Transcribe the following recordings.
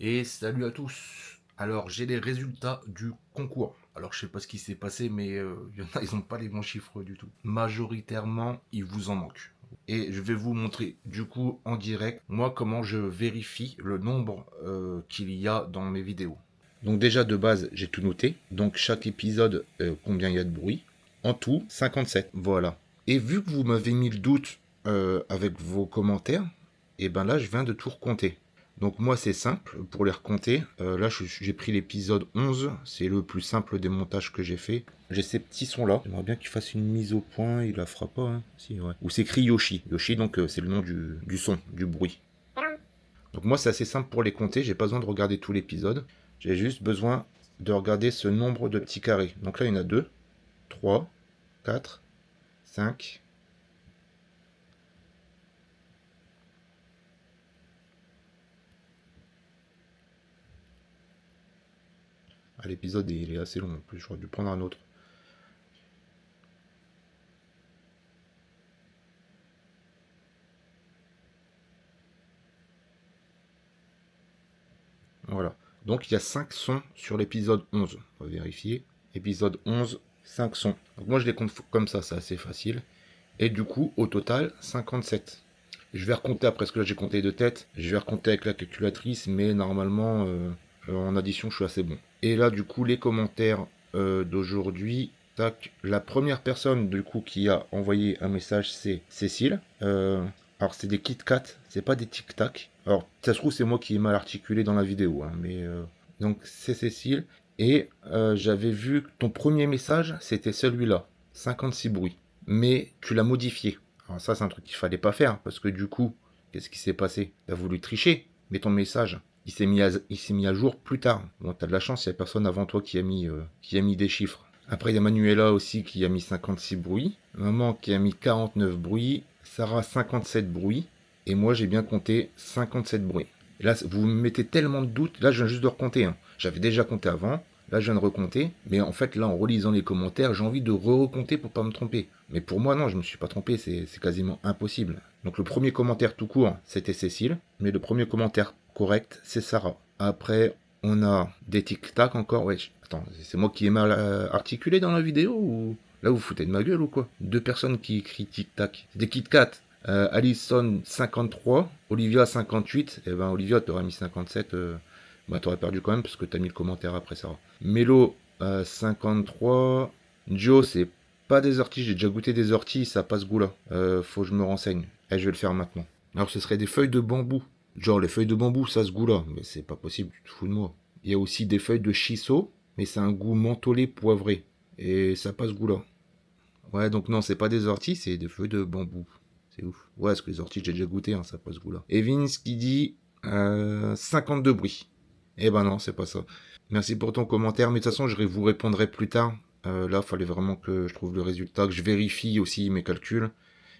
Et salut à tous. Alors j'ai les résultats du concours. Alors je sais pas ce qui s'est passé, mais il y en a, ils n'ont pas les bons chiffres du tout. Majoritairement, il vous en manque. Et je vais vous montrer du coup en direct, moi comment je vérifie le nombre qu'il y a dans mes vidéos. Donc déjà de base, j'ai tout noté. Donc chaque épisode, combien il y a de bruit. En tout, 57. Voilà. Et vu que vous m'avez mis le doute avec vos commentaires, et ben là je viens de tout recompter. Donc moi c'est simple pour les recompter. Là j'ai pris l'épisode 11, c'est le plus simple des montages que j'ai fait. J'ai ces petits sons là. J'aimerais bien qu'il fasse une mise au point, il la fera pas. Hein. Si, ouais. Où c'est écrit Yoshi. Yoshi donc c'est le nom du son, du bruit. Donc moi c'est assez simple pour les compter, j'ai pas besoin de regarder tout l'épisode. J'ai juste besoin de regarder ce nombre de petits carrés. Donc là il y en a 2, 3, 4, 5... Ah, l'épisode il est assez long en plus, j'aurais dû prendre un autre. Voilà. Donc il y a 5 sons sur l'épisode 11. On va vérifier. Épisode 11, 5 sons. Donc moi je les compte comme ça, c'est assez facile. Et du coup, au total, 57. Je vais recompter après, parce que là j'ai compté de tête. Je vais recompter avec la calculatrice, mais normalement, en addition, je suis assez bon. Et là, du coup, les commentaires d'aujourd'hui. Tac. La première personne, du coup, qui a envoyé un message, c'est Cécile. Alors, c'est des Kit Kat, c'est pas des Tic Tac. Alors, ça se trouve, c'est moi qui ai mal articulé dans la vidéo, hein, mais... Donc, c'est Cécile. Et j'avais vu que ton premier message, c'était celui-là. 56 bruits. Mais tu l'as modifié. Alors ça, c'est un truc qu'il fallait pas faire, parce que du coup, qu'est-ce qui s'est passé? T'as voulu tricher, mais ton message, il s'est mis à jour plus tard. Bon, t'as de la chance, il n'y a personne avant toi qui a mis des chiffres. Après, il y a Manuela aussi qui a mis 56 bruits. Maman qui a mis 49 bruits. Sarah, 57 bruits. Et moi, j'ai bien compté 57 bruits. Et là, vous me mettez tellement de doutes. Là, je viens juste de recompter. Hein. J'avais déjà compté avant. Là, je viens de recompter. Mais en fait, là, en relisant les commentaires, j'ai envie de recompter pour pas me tromper. Mais pour moi, non, je me suis pas trompé. C'est quasiment impossible. Donc, le premier commentaire tout court, c'était Cécile. Mais le premier commentaire correct, c'est Sarah. Après, on a des tic-tac encore. Ouais, attends, c'est moi qui ai mal articulé dans la vidéo ou... Là, vous foutez de ma gueule ou quoi? 2 personnes qui écrivent tic-tac. Des Kit Kat. Alison 53, Olivia 58. Et ben Olivia, t'aurais mis 57. Bah t'aurais perdu quand même parce que t'as mis le commentaire après ça. Mélo 53. Joe, c'est pas des orties. J'ai déjà goûté des orties, ça passe goût là. Faut que je me renseigne. Et je vais le faire maintenant. Alors ce serait des feuilles de bambou. Genre les feuilles de bambou, ça se goût là. Mais c'est pas possible, tu te fous de moi. Il y a aussi des feuilles de shiso, mais c'est un goût mentholé poivré. Et ça passe goût là. Ouais, donc non, c'est pas des orties, c'est des feuilles de bambou. C'est ouf. Ouais, parce que les orties, j'ai déjà goûté, hein, ça passe goût là. Evans qui dit 52 bruits. Eh ben non, c'est pas ça. Merci pour ton commentaire, mais de toute façon, je vous répondrai plus tard. Là, il fallait vraiment que je trouve le résultat, que je vérifie aussi mes calculs.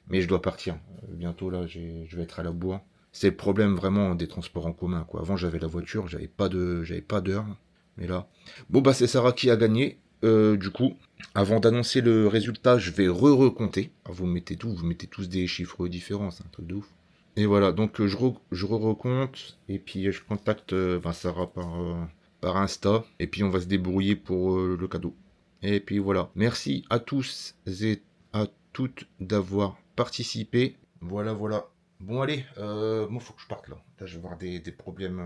Mais je dois partir. Bientôt, là, je vais être à la bourre. C'est le problème vraiment des transports en commun, quoi. Avant, j'avais la voiture, j'avais pas d'heure. Mais là... Bon, bah, c'est Sarah qui a gagné. Du coup, avant d'annoncer le résultat, je vais recompter. Vous mettez tous des chiffres différents, c'est un truc de ouf. Et voilà, donc je recompte, et puis je contacte Sarah par Insta, et puis on va se débrouiller pour le cadeau. Et puis voilà, merci à tous et à toutes d'avoir participé. Voilà. Bon allez, moi faut que je parte là. Là je vais avoir des problèmes...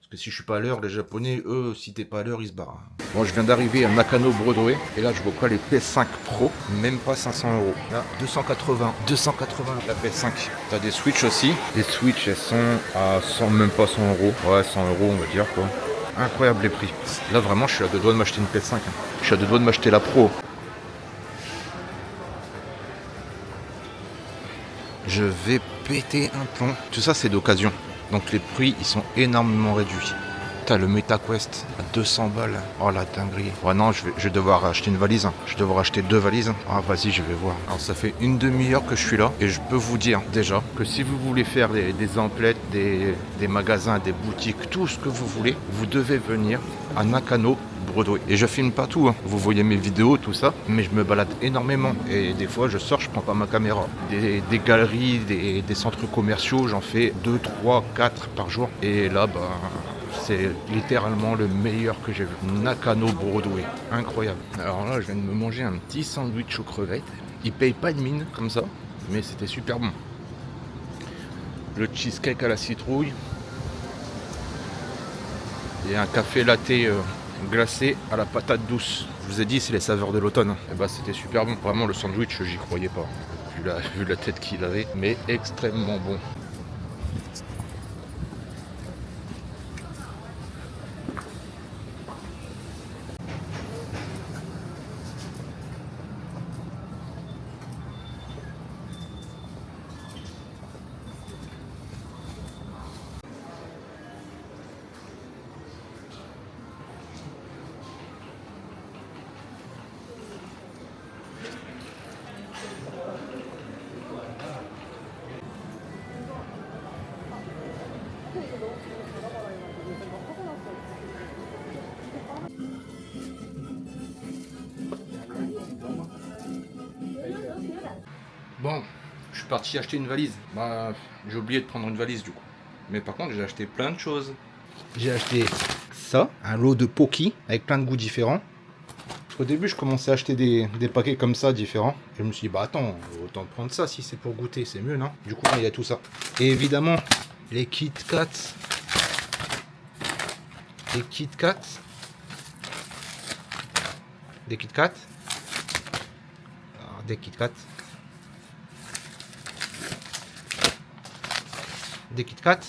Parce que si je suis pas à l'heure, les Japonais, eux, si t'es pas à l'heure, ils se barrent. Bon, je viens d'arriver à Nakano Broadway. Et là, je vois quoi, les PS5 Pro. Même pas 500 €. Là, 280 la PS5. T'as des Switch aussi. Les Switch, elles sont à 100, même pas 100 €. Ouais, 100 € on va dire quoi. Incroyable les prix. Là, vraiment, je suis à deux doigts de m'acheter une PS5. Hein. Je suis à deux doigts de m'acheter la Pro. Je vais péter un plomb. Tout ça, c'est d'occasion. Donc les prix, ils sont énormément réduits. Putain, le MetaQuest à 200 balles. Oh la dinguerie. Ouais, non, je vais devoir acheter une valise. Je vais devoir acheter 2 valises. Ah, vas-y, je vais voir. Alors, ça fait une demi-heure que je suis là. Et je peux vous dire déjà que si vous voulez faire des emplettes, des magasins, des boutiques, tout ce que vous voulez, vous devez venir à Nakano Broadway. Et je filme pas tout. Hein. Vous voyez mes vidéos, tout ça. Mais je me balade énormément. Et des fois, je sors, je prends pas ma caméra. Des galeries, des centres commerciaux, j'en fais 2, 3, 4 par jour. Et là, bah... C'est littéralement le meilleur que j'ai vu. Nakano Broadway, incroyable. Alors là, je viens de me manger un petit sandwich aux crevettes. Il paye pas de mine comme ça, mais c'était super bon. Le cheesecake à la citrouille et un café latte glacé à la patate douce. Je vous ai dit, c'est les saveurs de l'automne. Et bah, c'était super bon. Vraiment, le sandwich, j'y croyais pas, vu la tête qu'il avait, mais extrêmement bon. Bon, je suis parti acheter une valise. Bah, j'ai oublié de prendre une valise du coup. Mais par contre, j'ai acheté plein de choses. J'ai acheté ça, un lot de Pocky avec plein de goûts différents. Au début, je commençais à acheter des paquets comme ça différents. Et je me suis dit, bah attends, autant prendre ça si c'est pour goûter, c'est mieux, non? Du coup, il y a tout ça. Et évidemment, les Kit Kat. Les Kit Kat. Des Kit Kat. Alors, des Kit Kat. Des Kit Kat.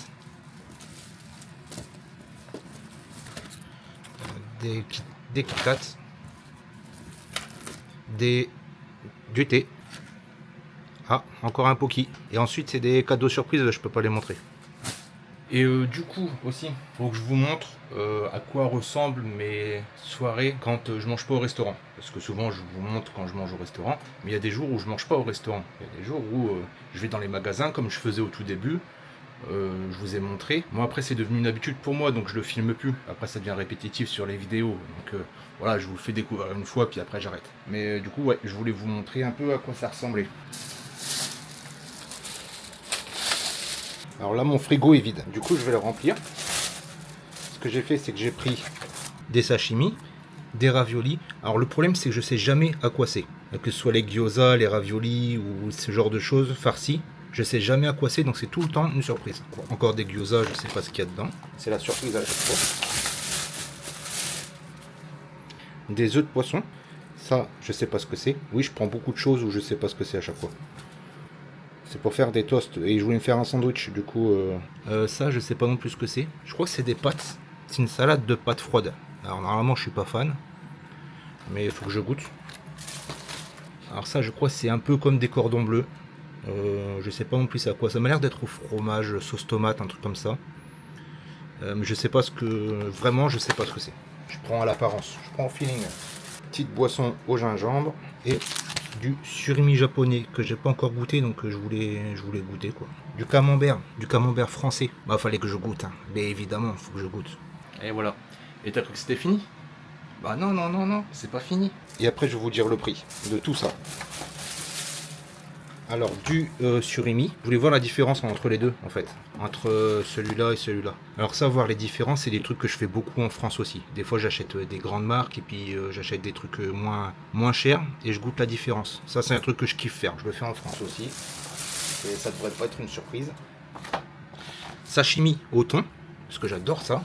Des Kit Kat. Du thé. Ah, encore un Pocky. Et ensuite, c'est des cadeaux surprises, je peux pas les montrer. Et du coup, aussi, faut que je vous montre à quoi ressemblent mes soirées quand je mange pas au restaurant. Parce que souvent, je vous montre quand je mange au restaurant, mais il y a des jours où je mange pas au restaurant. Il y a des jours où je vais dans les magasins, comme je faisais au tout début. Je vous ai montré. Moi, après, c'est devenu une habitude pour moi, donc je le filme plus. Après, ça devient répétitif sur les vidéos. Donc voilà, je vous le fais découvrir une fois, puis après, j'arrête. Mais du coup, ouais, je voulais vous montrer un peu à quoi ça ressemblait. Alors là, mon frigo est vide. Du coup, je vais le remplir. Ce que j'ai fait, c'est que j'ai pris des sashimi, des raviolis. Alors le problème, c'est que je sais jamais à quoi c'est. Que ce soit les gyoza, les raviolis ou ce genre de choses farcies. Je sais jamais à quoi c'est, donc c'est tout le temps une surprise. Encore des gyoza, je sais pas ce qu'il y a dedans. C'est la surprise à chaque fois. Des œufs de poisson. Ça, je sais pas ce que c'est. Oui, je prends beaucoup de choses où je sais pas ce que c'est à chaque fois. C'est pour faire des toasts et je voulais me faire un sandwich, du coup ça je sais pas non plus ce que c'est. Je crois que c'est des pâtes, c'est une salade de pâtes froides. Alors normalement je suis pas fan, mais il faut que je goûte. Alors ça je crois que c'est un peu comme des cordons bleus. Je sais pas non plus à quoi, ça m'a l'air d'être au fromage, sauce tomate, un truc comme ça. Mais je sais pas ce que, vraiment je sais pas ce que c'est. Je prends à l'apparence, je prends au feeling. Petite boisson au gingembre et du surimi japonais que j'ai pas encore goûté, donc je voulais goûter quoi. Du camembert français. Bah fallait que je goûte, hein. Mais évidemment faut que je goûte. Et voilà. Et t'as cru que c'était fini? Bah non, c'est pas fini. Et après je vais vous dire le prix de tout ça. Alors du surimi, je voulais voir la différence entre les deux en fait, entre celui-là et celui-là. Alors ça, voir les différences, c'est des trucs que je fais beaucoup en France aussi. Des fois j'achète des grandes marques et puis j'achète des trucs moins chers et je goûte la différence. Ça c'est un truc que je kiffe faire, je le fais en France aussi. Et ça devrait pas être une surprise. Sashimi au thon, parce que j'adore ça.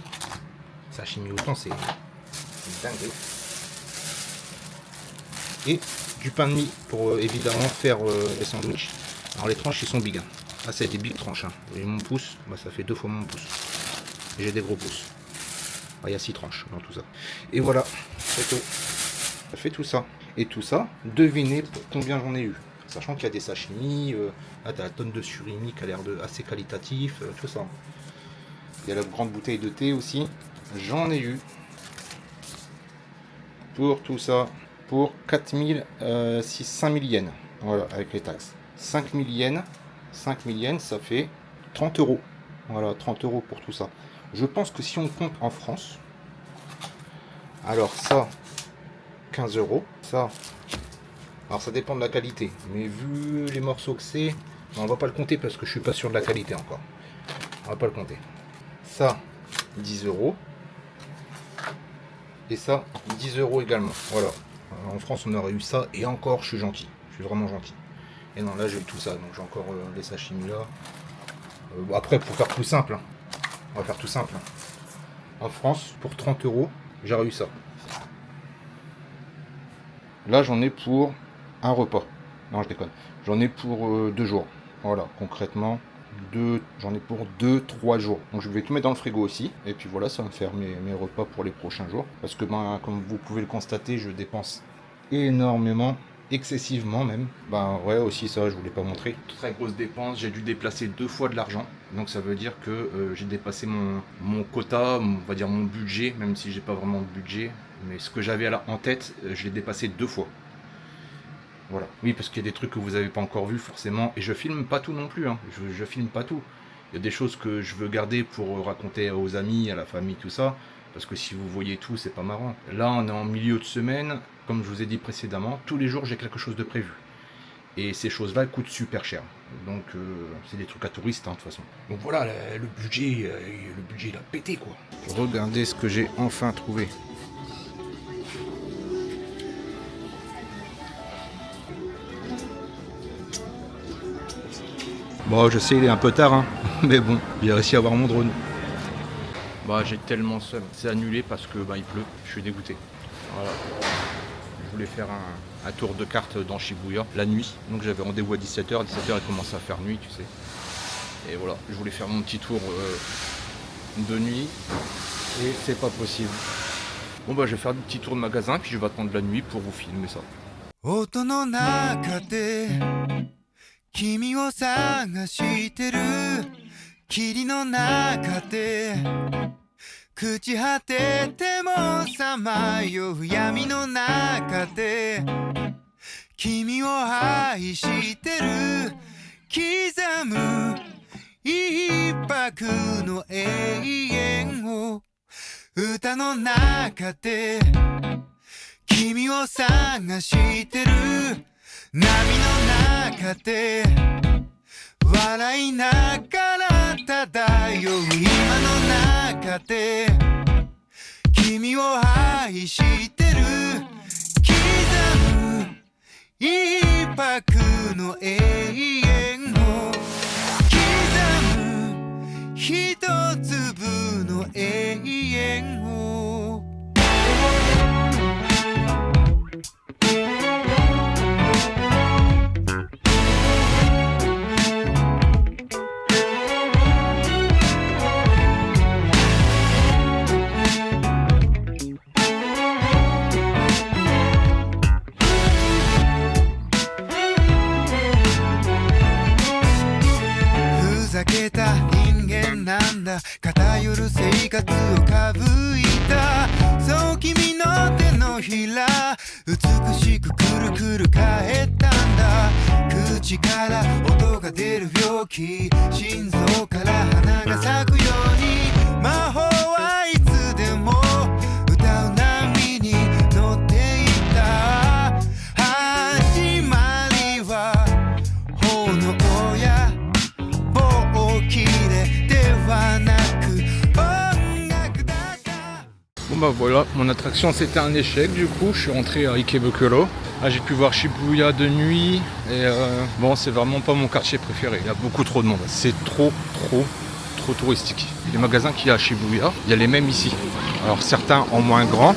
Sashimi au thon, c'est dingue. Et du pain de mie pour évidemment faire les sandwichs. Alors les tranches ils sont big, hein. Ah c'est des big tranches, hein. Et mon pouce, bah, ça fait 2 fois mon pouce. Et j'ai des gros pouces. Ah, il y a 6 tranches dans tout ça. Et voilà, c'est tout. Ça fait tout ça. Et tout ça, devinez combien j'en ai eu. Sachant qu'il y a des sashimi, là t'as la tonne de surimi qui a l'air assez qualitatif, tout ça. Il y a la grande bouteille de thé aussi. J'en ai eu pour tout ça. Pour 5000 yens, voilà, avec les taxes. 5000 yens, ça fait 30 euros. Voilà, 30 euros pour tout ça. Je pense que si on compte en France, alors ça, 15 euros. Ça, alors ça dépend de la qualité, mais vu les morceaux que c'est, on va pas le compter parce que je suis pas sûr de la qualité encore. On va pas le compter. Ça, 10 €. Et ça, 10 € également. Voilà. En France, on aurait eu ça. Et encore, je suis gentil. Je suis vraiment gentil. Et non, là, j'ai eu tout ça. Donc, j'ai encore les sashimi là. Bon, après, pour faire plus simple, hein. On va faire tout simple. Hein. En France, pour 30 €, j'ai eu ça. Là, j'en ai pour un repas. Non, je déconne. J'en ai pour 2 jours. Voilà, concrètement, j'en ai pour 2-3 jours. Donc, je vais tout mettre dans le frigo aussi. Et puis voilà, ça va me faire mes repas pour les prochains jours. Parce que, ben, comme vous pouvez le constater, je dépense énormément. Excessivement même. Ben ouais, aussi ça je voulais pas montrer. Très grosse dépense, j'ai dû déplacer 2 fois de l'argent. Donc ça veut dire que j'ai dépassé mon quota, on va dire mon budget, même si j'ai pas vraiment de budget. Mais ce que j'avais en tête, je l'ai dépassé 2 fois. Voilà. Oui, parce qu'il y a des trucs que vous avez pas encore vu forcément. Et je filme pas tout non plus, hein. Je filme pas tout. Il y a des choses que je veux garder pour raconter aux amis, à la famille, tout ça. Parce que si vous voyez tout, c'est pas marrant. Là, on est en milieu de semaine. Comme je vous ai dit précédemment, tous les jours, j'ai quelque chose de prévu. Et ces choses-là coûtent super cher. Donc, c'est des trucs à touristes, hein, de toute façon. Donc voilà, le budget, il a pété, quoi. Regardez ce que j'ai enfin trouvé. Bon, je sais, il est un peu tard, hein. Mais bon, j'ai réussi à avoir mon drone. Bah, j'ai tellement seum. C'est annulé parce que il pleut. Je suis dégoûté. Voilà. Je voulais faire un tour de carte dans Shibuya la nuit. Donc j'avais rendez-vous à 17h. À 17h, il commence à faire nuit, tu sais. Et voilà, je voulais faire mon petit tour de nuit. Et c'est pas possible. Bon bah je vais faire des petits tours de magasin. Puis je vais attendre la nuit pour vous filmer ça. 君を探してる霧の中で朽ち果ててもさまよう闇の中で君を愛してる刻む一泊の永遠を歌の中で君を探してる波の中で笑いながら漂う今の中で君を愛してる刻む一泊の永遠を刻む一粒の永遠を偏る生活をかぶいたそう君の手のひら美しくくるくる返ったんだ口から音が出る病気心臓から花が咲くように魔法はいつでも歌う波に乗っていた始まりは炎や棒切れではなくBon bah voilà, mon attraction c'était un échec du coup, je suis rentré à Ikebukuro. Ah, j'ai pu voir Shibuya de nuit et bon c'est vraiment pas mon quartier préféré, il y a beaucoup trop de monde, c'est trop touristique. Les magasins qu'il y a à Shibuya, il y a les mêmes ici. Alors certains en moins grand,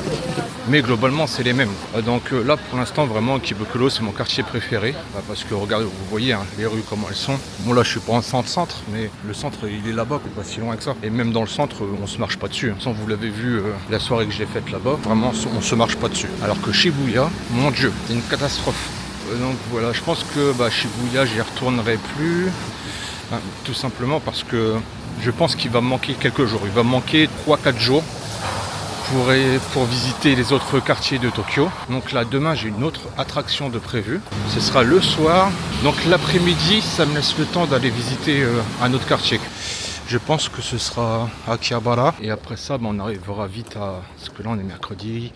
mais globalement c'est les mêmes. Donc là pour l'instant vraiment Ikebukuro c'est mon quartier préféré. Parce que regardez, vous voyez hein, les rues comment elles sont. Bon là je suis pas en centre, mais le centre il est là-bas, pas si loin que ça. Et même dans le centre on se marche pas dessus. Sans vous l'avez vu la soirée que j'ai faite là-bas, vraiment on se marche pas dessus. Alors que Shibuya, mon dieu, c'est une catastrophe. Donc voilà, je pense que Shibuya j'y retournerai plus. Hein, tout simplement parce que je pense qu'il va me manquer quelques jours. Il va me manquer 3-4 jours pour visiter les autres quartiers de Tokyo. Donc là, demain, j'ai une autre attraction de prévue. Ce sera le soir. Donc l'après-midi, ça me laisse le temps d'aller visiter un autre quartier. Je pense que ce sera Akihabara. Et après ça, on arrivera vite à... Parce que là, on est mercredi.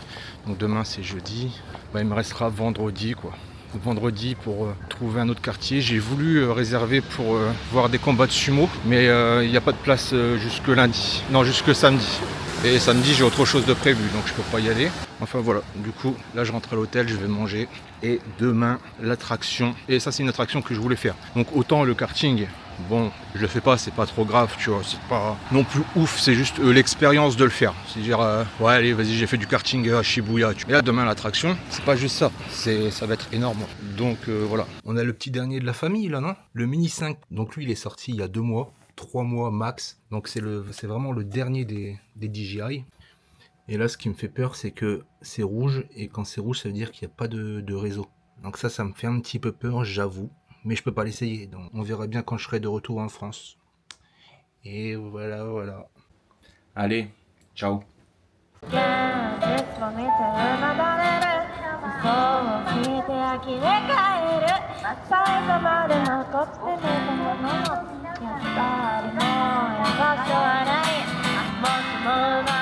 Donc demain, c'est jeudi. Il me restera vendredi, quoi. vendredi pour trouver un autre quartier. J'ai voulu réserver pour voir des combats de sumo, mais il n'y a pas de place jusque samedi. Et samedi j'ai autre chose de prévu, donc je peux pas y aller. Enfin voilà, du coup là je rentre à l'hôtel, je vais manger. Et demain l'attraction, et ça c'est une attraction que je voulais faire. Donc autant le karting, bon je le fais pas, c'est pas trop grave, tu vois, c'est pas non plus ouf, c'est juste l'expérience de le faire. C'est-à-dire ouais allez vas-y j'ai fait du karting à Shibuya. Et là demain l'attraction, c'est pas juste ça, ça va être énorme. Donc voilà, on a le petit dernier de la famille là, non? Le Mini 5, donc lui il est sorti il y a 2 mois. 3 mois max, donc c'est vraiment le dernier des DJI. Et là ce qui me fait peur c'est que c'est rouge, et quand c'est rouge ça veut dire qu'il n'y a pas de réseau, donc ça me fait un petit peu peur, j'avoue, mais je peux pas l'essayer, donc on verra bien quand je serai de retour en France. Et voilà. Allez, ciao. やっぱりもうやばくはないもしも